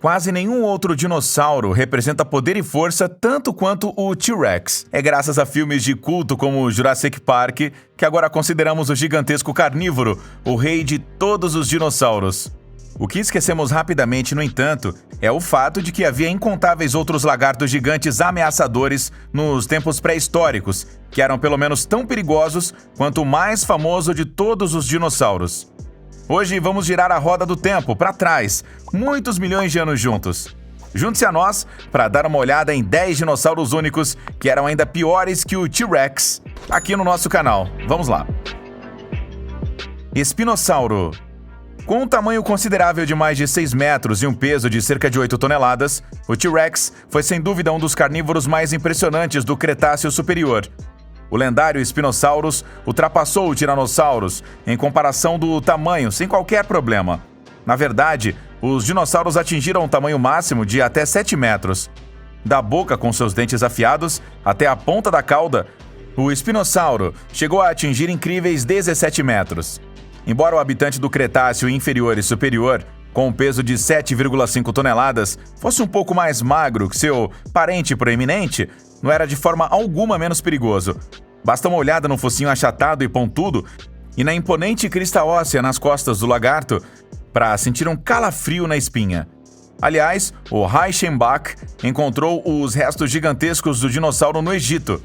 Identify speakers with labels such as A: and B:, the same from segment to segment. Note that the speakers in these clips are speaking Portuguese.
A: Quase nenhum outro dinossauro representa poder e força tanto quanto o T-Rex. É graças a filmes de culto como Jurassic Park que agora consideramos o gigantesco carnívoro o rei de todos os dinossauros. O que esquecemos rapidamente, no entanto, é o fato de que havia incontáveis outros lagartos gigantes ameaçadores nos tempos pré-históricos, que eram pelo menos tão perigosos quanto o mais famoso de todos os dinossauros. Hoje vamos girar a roda do tempo para trás, muitos milhões de anos juntos. Junte-se a nós para dar uma olhada em 10 dinossauros únicos que eram ainda piores que o T-Rex, aqui no nosso canal. Vamos lá. Espinossauro. Com um tamanho considerável de mais de 6 metros e um peso de cerca de 8 toneladas, o T-Rex foi sem dúvida um dos carnívoros mais impressionantes do Cretáceo Superior. O lendário Spinosaurus ultrapassou o Tyrannosaurus em comparação do tamanho, sem qualquer problema. Na verdade, os dinossauros atingiram um tamanho máximo de até 7 metros. Da boca com seus dentes afiados até a ponta da cauda, o espinossauro chegou a atingir incríveis 17 metros. Embora o habitante do Cretáceo inferior e superior, com um peso de 7,5 toneladas, fosse um pouco mais magro que seu parente proeminente, não era de forma alguma menos perigoso. Basta uma olhada no focinho achatado e pontudo e na imponente crista óssea nas costas do lagarto para sentir um calafrio na espinha. Aliás, o Reichenbach encontrou os restos gigantescos do dinossauro no Egito.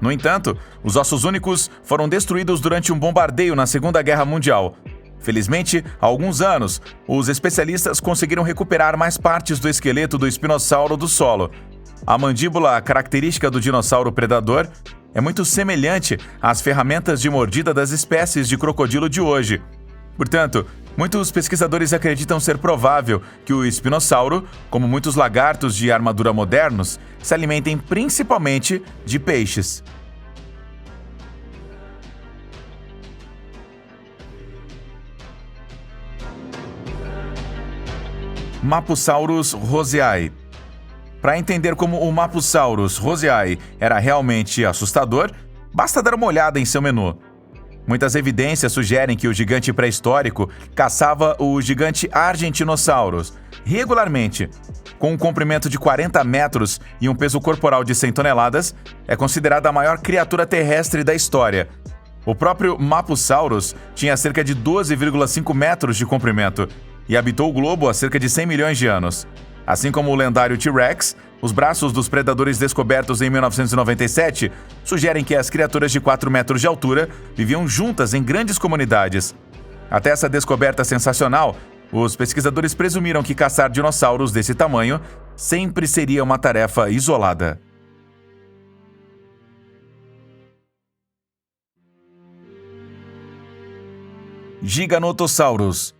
A: No entanto, os ossos únicos foram destruídos durante um bombardeio na Segunda Guerra Mundial. Felizmente, há alguns anos, os especialistas conseguiram recuperar mais partes do esqueleto do espinossauro do solo. A mandíbula característica do dinossauro predador é muito semelhante às ferramentas de mordida das espécies de crocodilo de hoje. Portanto, muitos pesquisadores acreditam ser provável que o espinossauro, como muitos lagartos de armadura modernos, se alimentem principalmente de peixes. Mapusaurus roseae. Para entender como o Mapusaurus roseae era realmente assustador, basta dar uma olhada em seu menu. Muitas evidências sugerem que o gigante pré-histórico caçava o gigante Argentinosaurus regularmente. Com um comprimento de 40 metros e um peso corporal de 100 toneladas, é considerada a maior criatura terrestre da história. O próprio Mapusaurus tinha cerca de 12,5 metros de comprimento e habitou o globo há cerca de 100 milhões de anos. Assim como o lendário T-Rex, os braços dos predadores descobertos em 1997 sugerem que as criaturas de 4 metros de altura viviam juntas em grandes comunidades. Até essa descoberta sensacional, os pesquisadores presumiram que caçar dinossauros desse tamanho sempre seria uma tarefa isolada. Giganotosaurus.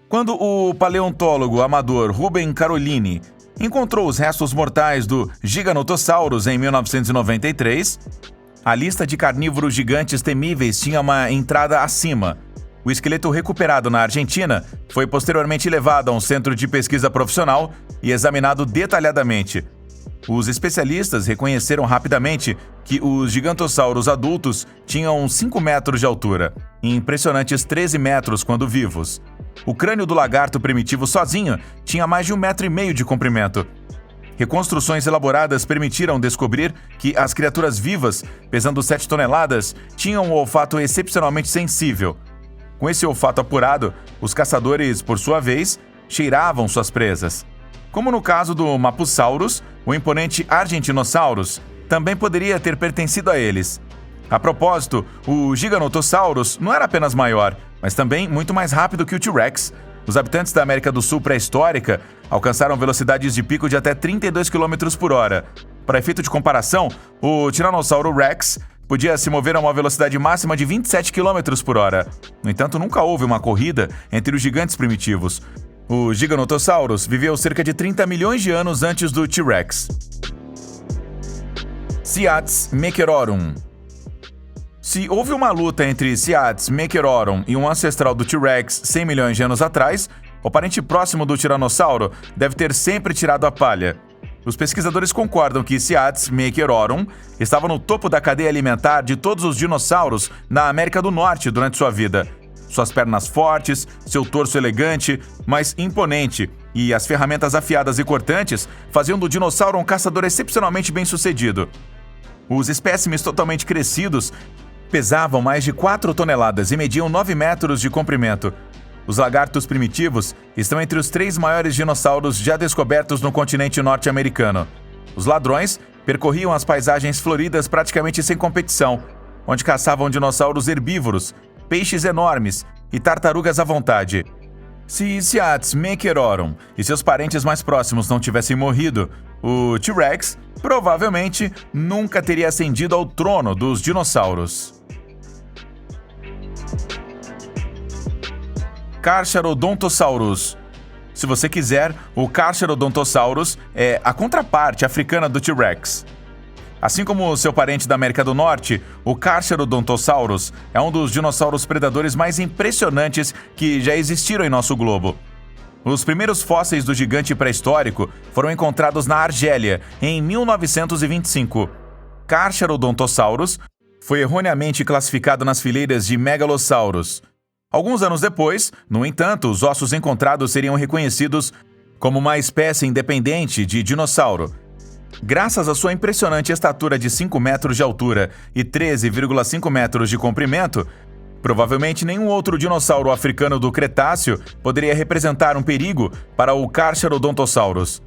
A: Quando o paleontólogo amador Ruben Carolini encontrou os restos mortais do Giganotosaurus em 1993, a lista de carnívoros gigantes temíveis tinha uma entrada acima. O esqueleto recuperado na Argentina foi posteriormente levado a um centro de pesquisa profissional e examinado detalhadamente. Os especialistas reconheceram rapidamente que os gigantossauros adultos tinham 5 metros de altura e impressionantes 13 metros quando vivos. O crânio do lagarto primitivo sozinho tinha mais de 1,5 metro de comprimento. Reconstruções elaboradas permitiram descobrir que as criaturas vivas, pesando 7 toneladas, tinham um olfato excepcionalmente sensível. Com esse olfato apurado, os caçadores, por sua vez, cheiravam suas presas. Como no caso do Mapusaurus, o imponente Argentinosaurus também poderia ter pertencido a eles. A propósito, o Giganotosaurus não era apenas maior, mas também muito mais rápido que o T-Rex. Os habitantes da América do Sul pré-histórica alcançaram velocidades de pico de até 32 km por hora. Para efeito de comparação, o Tiranossauro Rex podia se mover a uma velocidade máxima de 27 km por hora. No entanto, nunca houve uma corrida entre os gigantes primitivos. O Giganotosaurus viveu cerca de 30 milhões de anos antes do T-Rex. Ciatis mekerorum. Se houve uma luta entre Ciatis mekerorum e um ancestral do T-Rex 100 milhões de anos atrás, o parente próximo do tiranossauro deve ter sempre tirado a palha. Os pesquisadores concordam que Ciatis mekerorum estava no topo da cadeia alimentar de todos os dinossauros na América do Norte durante sua vida. Suas pernas fortes, seu torso elegante, mas imponente, e as ferramentas afiadas e cortantes faziam do dinossauro um caçador excepcionalmente bem-sucedido. Os espécimes totalmente crescidos pesavam mais de 4 toneladas e mediam 9 metros de comprimento. Os lagartos primitivos estão entre os 3 maiores dinossauros já descobertos no continente norte-americano. Os ladrões percorriam as paisagens floridas praticamente sem competição, onde caçavam dinossauros herbívoros, peixes enormes e tartarugas à vontade. Se Siats Mekerorum e seus parentes mais próximos não tivessem morrido, o T-Rex provavelmente nunca teria ascendido ao trono dos dinossauros. Carcharodontosaurus. Se você quiser, o Carcharodontosaurus é a contraparte africana do T-Rex. Assim como seu parente da América do Norte, o Carcharodontosaurus é um dos dinossauros predadores mais impressionantes que já existiram em nosso globo. Os primeiros fósseis do gigante pré-histórico foram encontrados na Argélia, em 1925. Carcharodontosaurus foi erroneamente classificado nas fileiras de Megalosaurus. Alguns anos depois, no entanto, os ossos encontrados seriam reconhecidos como uma espécie independente de dinossauro. Graças à sua impressionante estatura de 5 metros de altura e 13,5 metros de comprimento, provavelmente nenhum outro dinossauro africano do Cretáceo poderia representar um perigo para o Carcharodontosaurus.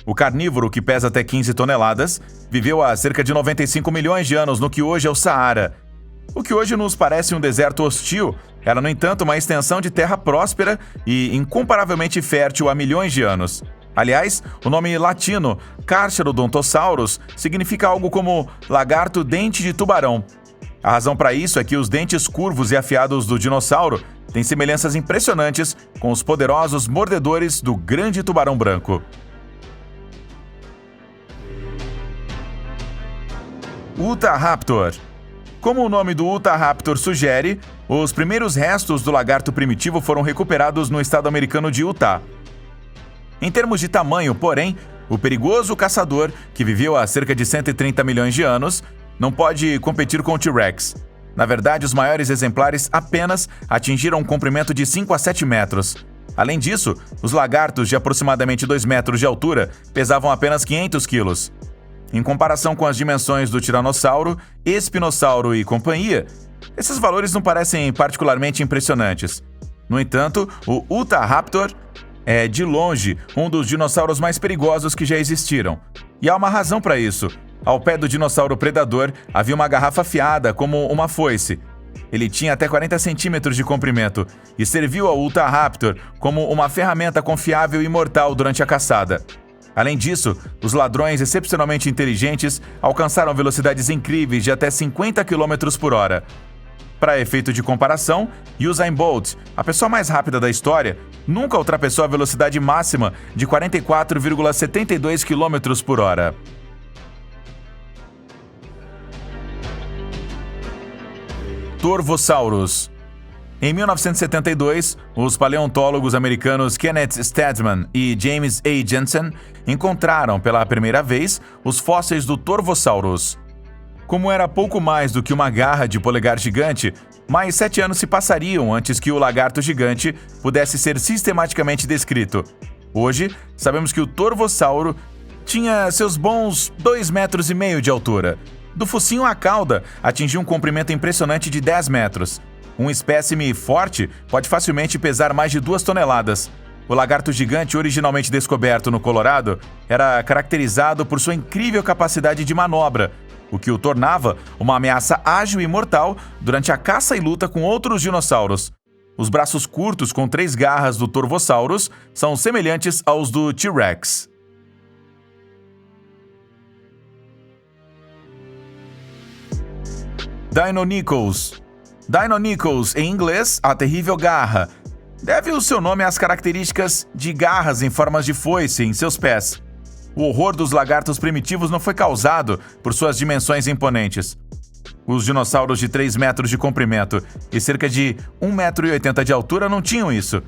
A: O carnívoro, que pesa até 15 toneladas, viveu há cerca de 95 milhões de anos no que hoje é o Saara. O que hoje nos parece um deserto hostil era, no entanto, uma extensão de terra próspera e incomparavelmente fértil há milhões de anos. Aliás, o nome latino Carcharodontosaurus significa algo como lagarto dente de tubarão. A razão para isso é que os dentes curvos e afiados do dinossauro têm semelhanças impressionantes com os poderosos mordedores do grande tubarão branco. Utahraptor. Como o nome do Utahraptor sugere, os primeiros restos do lagarto primitivo foram recuperados no estado americano de Utah. Em termos de tamanho, porém, o perigoso caçador, que viveu há cerca de 130 milhões de anos, não pode competir com o T-Rex. Na verdade, os maiores exemplares apenas atingiram um comprimento de 5 a 7 metros. Além disso, os lagartos de aproximadamente 2 metros de altura pesavam apenas 500 quilos. Em comparação com as dimensões do tiranossauro, espinossauro e companhia, esses valores não parecem particularmente impressionantes. No entanto, o Utahraptor é, de longe, um dos dinossauros mais perigosos que já existiram. E há uma razão para isso. Ao pé do dinossauro predador havia uma garrafa afiada, como uma foice. Ele tinha até 40 centímetros de comprimento e serviu ao Utahraptor como uma ferramenta confiável e mortal durante a caçada. Além disso, os ladrões excepcionalmente inteligentes alcançaram velocidades incríveis de até 50 km por hora. Para efeito de comparação, Usain Bolt, a pessoa mais rápida da história, nunca ultrapassou a velocidade máxima de 44,72 km por hora. Torvosaurus. Em 1972, os paleontólogos americanos Kenneth Steadman e James A. Jensen encontraram pela primeira vez os fósseis do Torvosaurus. Como era pouco mais do que uma garra de polegar gigante, mais 7 anos se passariam antes que o lagarto gigante pudesse ser sistematicamente descrito. Hoje, sabemos que o Torvossauro tinha seus bons 2,5 metros de altura. Do focinho à cauda, atingiu um comprimento impressionante de 10 metros. Um espécime forte pode facilmente pesar mais de 2 toneladas. O lagarto gigante, originalmente descoberto no Colorado, era caracterizado por sua incrível capacidade de manobra, o que o tornava uma ameaça ágil e mortal durante a caça e luta com outros dinossauros. Os braços curtos com 3 garras do Torvosaurus são semelhantes aos do T-Rex. Deinonychus. Deinonychus, em inglês, a terrível garra, deve o seu nome às características de garras em formas de foice em seus pés. O horror dos lagartos primitivos não foi causado por suas dimensões imponentes. Os dinossauros de 3 metros de comprimento e cerca de 1,80 metro de altura não tinham isso.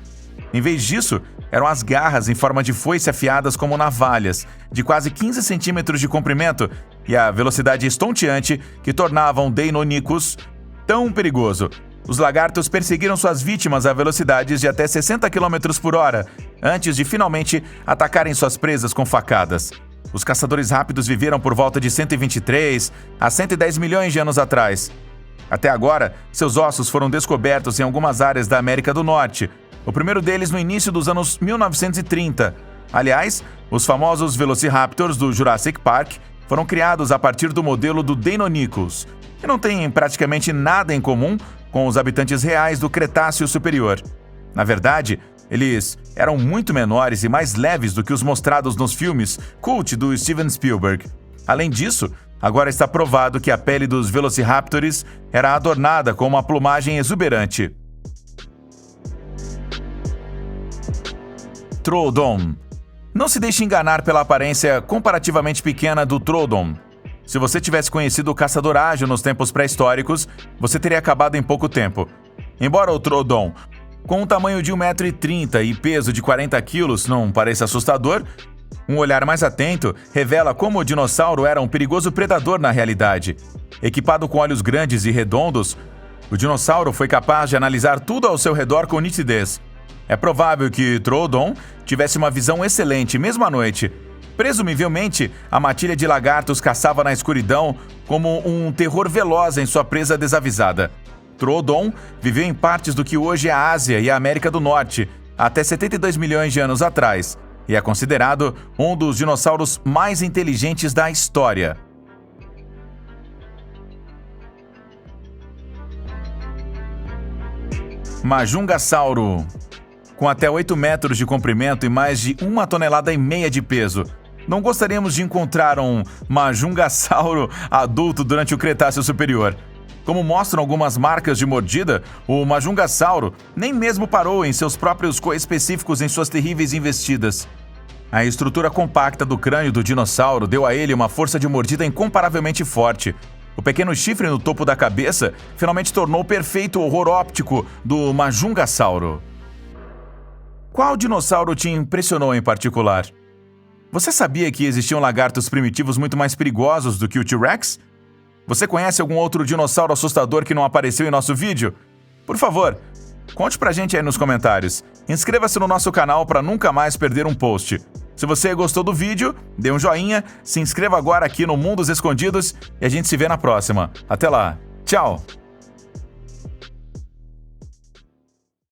A: Em vez disso, eram as garras em forma de foice afiadas como navalhas, de quase 15 centímetros de comprimento e a velocidade estonteante que tornavam Deinonychus tão perigoso. Os lagartos perseguiram suas vítimas a velocidades de até 60 km por hora, antes de finalmente atacarem suas presas com facadas. Os caçadores rápidos viveram por volta de 123 a 110 milhões de anos atrás. Até agora, seus ossos foram descobertos em algumas áreas da América do Norte, o primeiro deles no início dos anos 1930. Aliás, os famosos Velociraptors do Jurassic Park foram criados a partir do modelo do Deinonychus, que não tem praticamente nada em comum com os habitantes reais do Cretáceo Superior. Na verdade, eles eram muito menores e mais leves do que os mostrados nos filmes cult do Steven Spielberg. Além disso, agora está provado que a pele dos Velociraptors era adornada com uma plumagem exuberante. Troodon. Não se deixe enganar pela aparência comparativamente pequena do Troodon. Se você tivesse conhecido o caçador ágil nos tempos pré-históricos, você teria acabado em pouco tempo. Embora o Troodon, com um tamanho de 1,30 m e peso de 40 kg, não pareça assustador, um olhar mais atento revela como o dinossauro era um perigoso predador na realidade. Equipado com olhos grandes e redondos, o dinossauro foi capaz de analisar tudo ao seu redor com nitidez. É provável que Troodon tivesse uma visão excelente mesmo à noite. Presumivelmente, a matilha de lagartos caçava na escuridão como um terror veloz em sua presa desavisada. Troodon viveu em partes do que hoje é a Ásia e a América do Norte, até 72 milhões de anos atrás, e é considerado um dos dinossauros mais inteligentes da história. Majungasauro. Com até 8 metros de comprimento e mais de 1,5 toneladas de peso. Não gostaríamos de encontrar um Majungasauro adulto durante o Cretáceo Superior. Como mostram algumas marcas de mordida, o Majungasauro nem mesmo parou em seus próprios coespecíficos em suas terríveis investidas. A estrutura compacta do crânio do dinossauro deu a ele uma força de mordida incomparavelmente forte. O pequeno chifre no topo da cabeça finalmente tornou o perfeito horror óptico do Majungasauro. Qual dinossauro te impressionou em particular? Você sabia que existiam lagartos primitivos muito mais perigosos do que o T-Rex? Você conhece algum outro dinossauro assustador que não apareceu em nosso vídeo? Por favor, conte pra gente aí nos comentários. Inscreva-se no nosso canal para nunca mais perder um post. Se você gostou do vídeo, dê um joinha, se inscreva agora aqui no Mundos Escondidos e a gente se vê na próxima. Até lá, tchau!